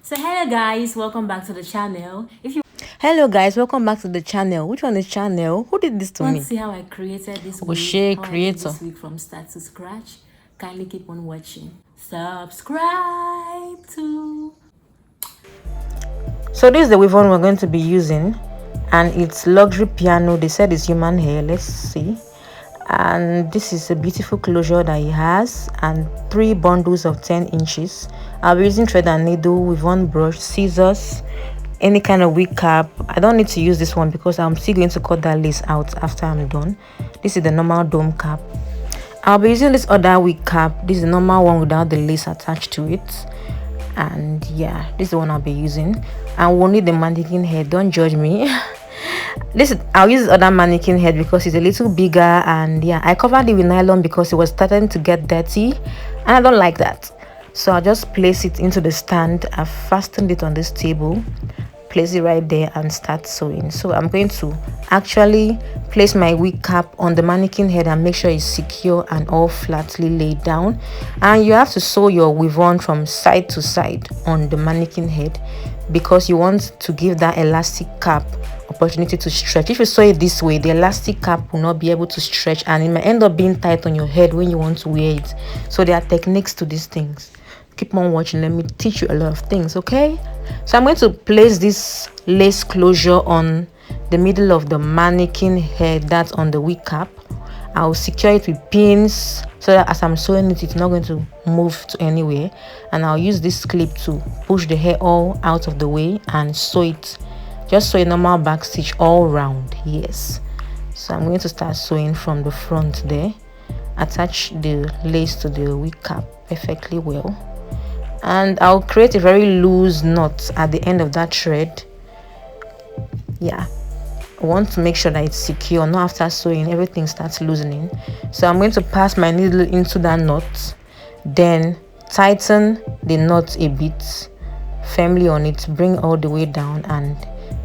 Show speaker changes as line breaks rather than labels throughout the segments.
So hello guys, welcome back to the channel. If you
Hello guys, welcome back to the channel. Which one is channel? Who did this to
want
me?
to see how I created this wig,
O'Shea
how I made
creator.
this wig from start to scratch, kindly keep on watching. Subscribe to.
So this is the weave-on we're going to be using, and it's luxury piano. They said it's human hair. Let's see. And this is a beautiful closure that he has, and 3 bundles of 10 inches. I'll be using thread and needle with one brush, scissors, any kind of wig cap. I don't need to use this one because I'm still going to cut that lace out after I'm done. This is the normal dome cap. I'll be using this other wig cap. This is the normal one without the lace attached to it. And yeah, this is the one I'll be using. And we'll need the mannequin head. Don't judge me. I'll use this other mannequin head because it's a little bigger, and yeah, I covered it with nylon because it was starting to get dirty and I don't like that. So I'll just place it into the stand. I've fastened it on this table, place it right there and start sewing. So I'm going to actually place my wig cap on the mannequin head and make sure it's secure and all flatly laid down. And you have to sew your weave on from side to side on the mannequin head because you want to give that elastic cap opportunity to stretch. If you sew it this way, the elastic cap will not be able to stretch and it might end up being tight on your head when you want to wear it. So there are techniques to these things. Keep on watching, let me teach you a lot of things. Okay, so I'm going to place this lace closure on the middle of the mannequin head, that's on the wig cap. I'll secure it with pins so that as I'm sewing it, it's not going to move to anywhere. And I'll use this clip to push the hair all out of the way and sew it. Just sew a normal back stitch all round. Yes, so I'm going to start sewing from the front there. Attach the lace to the wig cap perfectly well, and I'll create a very loose knot at the end of that thread. Yeah, I want to make sure that it's secure. Not after sewing everything starts loosening. So I'm going to pass my needle into that knot, then tighten the knot a bit firmly on it, bring all the way down, and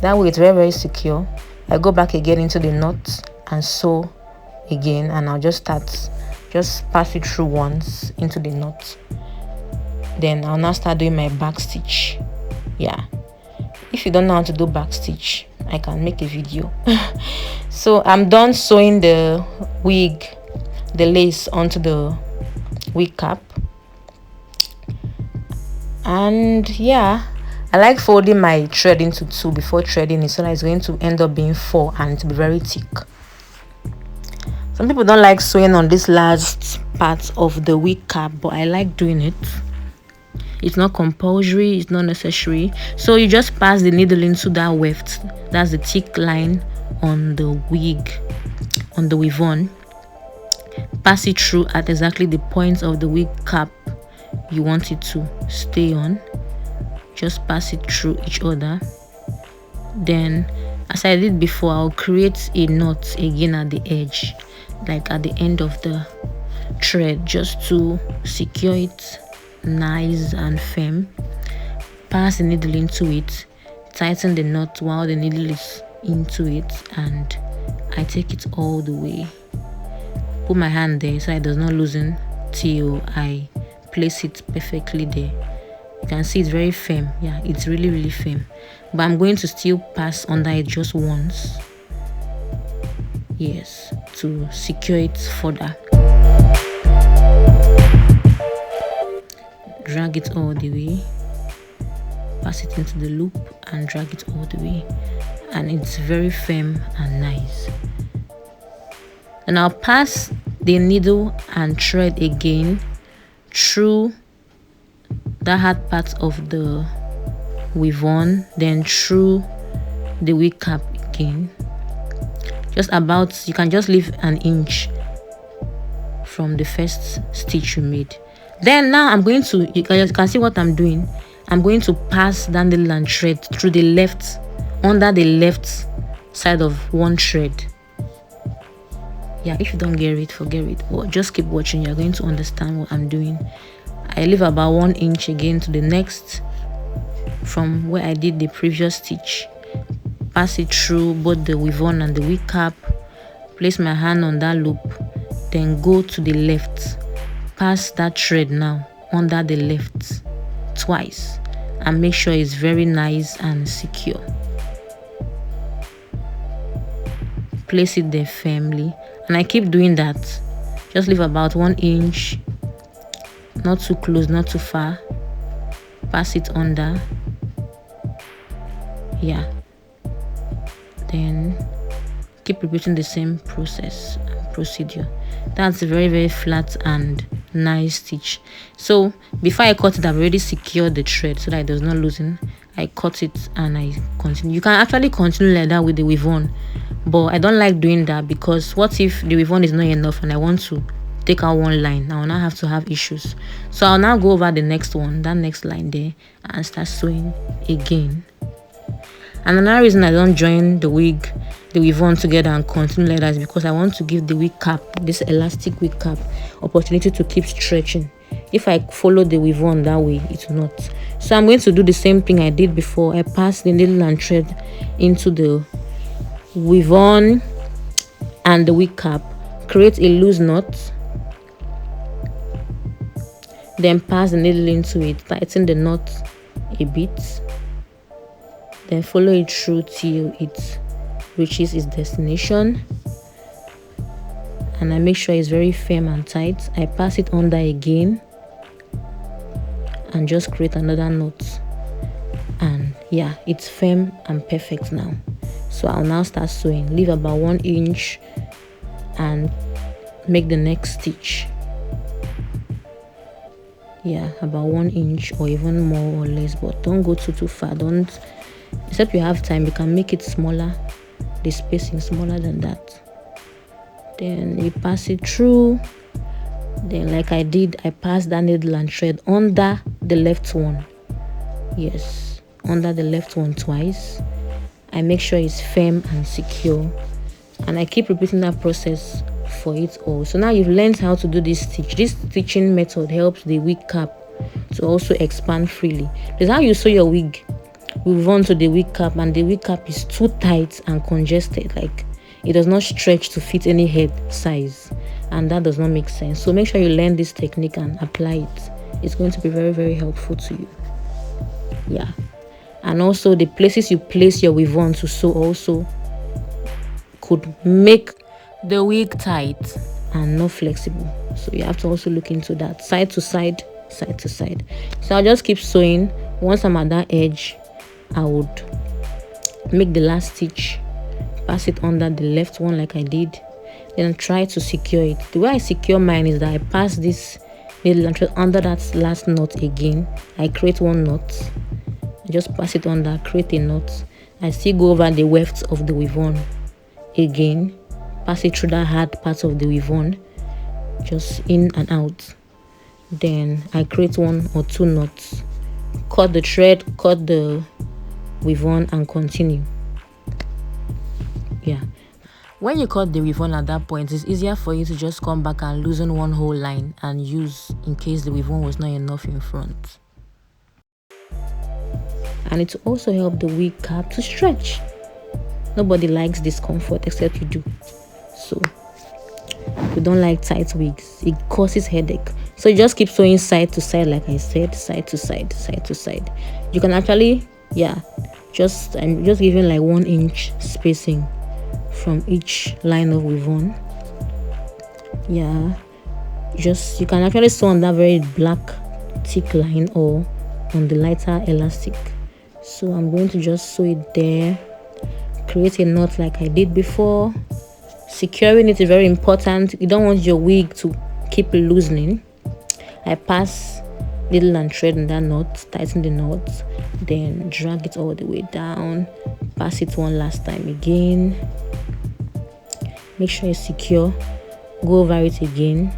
that way it's very secure. I go back again into the knot and sew again, and I'll just pass it through once into the knot. Then I'll now start doing my back stitch. Yeah, if you don't know how to do back stitch, I can make a video. So I'm done sewing the lace onto the wig cap. And yeah, I like folding my thread into 2 before threading it, so that it's going to end up being 4 and to be very thick. Some people don't like sewing on this last part of the wig cap, but I like doing it. It's not compulsory, it's not necessary. So you just pass the needle into that weft, that's the thick line on the wig, on the weave on. Pass it through at exactly the point of the wig cap you want it to stay on. Just pass it through each other. Then, as I did before, I'll create a knot again at the edge, like at the end of the thread, just to secure it nice and firm. Pass the needle into it, tighten the knot while the needle is into it, and I take it all the way. Put my hand there so it does not loosen till I place it perfectly there. You can see it's very firm. Yeah, it's really firm, but I'm going to still pass under it just once, yes, to secure it further. Drag it all the way, pass it into the loop and drag it all the way, and it's very firm and nice. And I'll pass the needle and thread again through the hard part of the weave on, then through the wig cap again, just about, you can just leave an inch from the first stitch you made. Then now I'm going to, you can see what I'm doing. I'm going to pass down the needle and thread through the left, under the left side of one thread. Yeah, if you don't get it, forget it, but just keep watching, you're going to understand what I'm doing. I leave about 1 inch again to the next from where I did the previous stitch. Pass it through both the weave on and the wig cap, place my hand on that loop, then go to the left, pass that thread now under the left twice, and make sure it's very nice and secure. Place it there firmly, and I keep doing that. Just leave about 1 inch, not too close, not too far. Pass it under. Yeah, then keep repeating the same process and procedure. That's a very, very flat and nice stitch. So before I cut it, I've already secured the thread so that it does not loosen. I cut it and I continue. You can actually continue like that with the weave on, but I don't like doing that, because what if the weave on is not enough and I want to take out one line? I will now have to have issues. So I'll now go over the next one, that next line there, and start sewing again. And another reason I don't join the weave on together and continue like that is because I want to give the wig cap, this elastic wig cap, opportunity to keep stretching. If I follow the weave on that way, it will not. So I'm going to do the same thing I did before. I pass the needle and thread into the weave on and the wig cap, create a loose knot, then pass the needle into it, tighten the knot a bit, then follow it through till it reaches its destination, and I make sure it's very firm and tight. I pass it under again and just create another knot, and yeah, it's firm and perfect now. So I'll now start sewing. Leave about 1 inch and make the next stitch. Yeah, about 1 inch or even more or less, but don't go too far. Don't, except you have time, you can make it smaller, the spacing smaller than that. Then you pass it through. Then like I did, I pass that needle and thread under the left one. Yes, under the left one twice. I make sure it's firm and secure, and I keep repeating that process for it all. So now you've learned how to do this stitch. This stitching method helps the wig cap to also expand freely. This is how you sew your wig. We move on to the wig cap, and the wig cap is too tight and congested, like it does not stretch to fit any head size, and that does not make sense. So make sure you learn this technique and apply it. It's going to be very, very helpful to you. Yeah, and also the places you place your weave on to sew also could make the wig tight and not flexible. So you have to also look into that, side to side, side to side. So I'll just keep sewing. Once I'm at that edge, I would make the last stitch, pass it under the left one like I did, then try to secure it. The way I secure mine is that I pass this needle and thread under that last knot again. I create one knot, I just pass it under, create a knot. I still go over the weft of the weave on again, pass it through that hard part of the weave on, just in and out. Then I create 1 or 2 knots, cut the thread, cut the weave on, and continue. Yeah, when you cut the weave on at that point, it's easier for you to just come back and loosen one whole line and use in case the weave on was not enough in front. And it also helps the wig cap to stretch. Nobody likes discomfort except you do. So we don't like tight wigs, it causes headache. So you just keep sewing side to side, like I said, side to side, side to side. You can actually, yeah, I'm just giving like 1 inch spacing from each line of weave on. Yeah, you can actually sew on that very black thick line or on the lighter elastic. So I'm going to just sew it there, create a knot like I did before. Securing it is very important. You don't want your wig to keep loosening. I pass needle and thread in that knot, tighten the knot, then drag it all the way down, pass it one last time again, make sure it's secure, go over it again,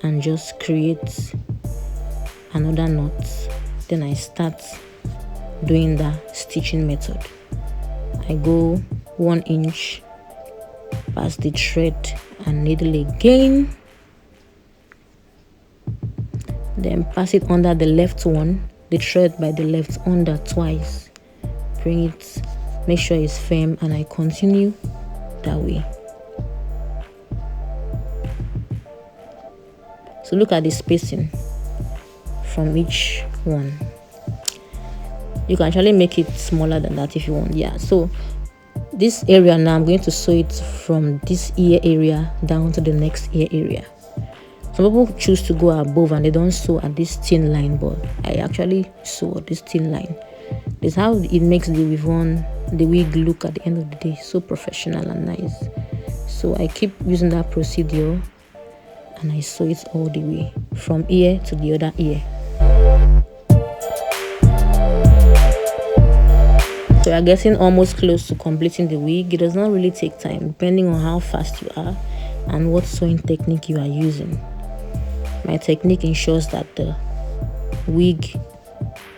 and just create another knot. Then I start doing the stitching method. I go 1 inch past the thread and needle again, then pass it under the left one, the thread by the left under twice, bring it, make sure it's firm, and I continue that way. So look at the spacing from each one. You can actually make it smaller than that if you want. Yeah, so this area now, I'm going to sew it from this ear area down to the next ear area. Some people choose to go above and they don't sew at this thin line, but I actually sew at this thin line. This is how it makes the wig look at the end of the day, so professional and nice. So I keep using that procedure and I sew it all the way from ear to the other ear. So we are getting almost close to completing the wig. It does not really take time depending on how fast you are and what sewing technique you are using. My technique ensures that the wig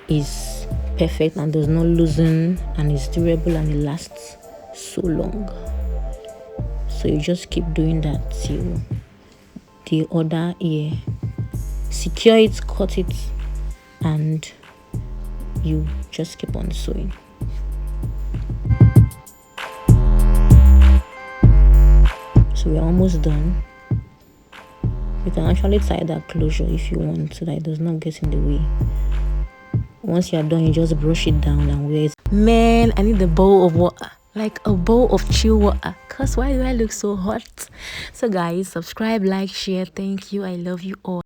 is perfect and does not loosen and is durable and it lasts so long. So you just keep doing that till the other ear. Secure it, cut it, and you just keep on sewing. So we're almost done. You can actually tie that closure if you want so that it does not get in the way. Once you're done, you just brush it down and wear it.
Man, I need a bowl of water, like a bowl of chill water, cause why do I look so hot? So guys, subscribe, like, share. Thank you. I love you all.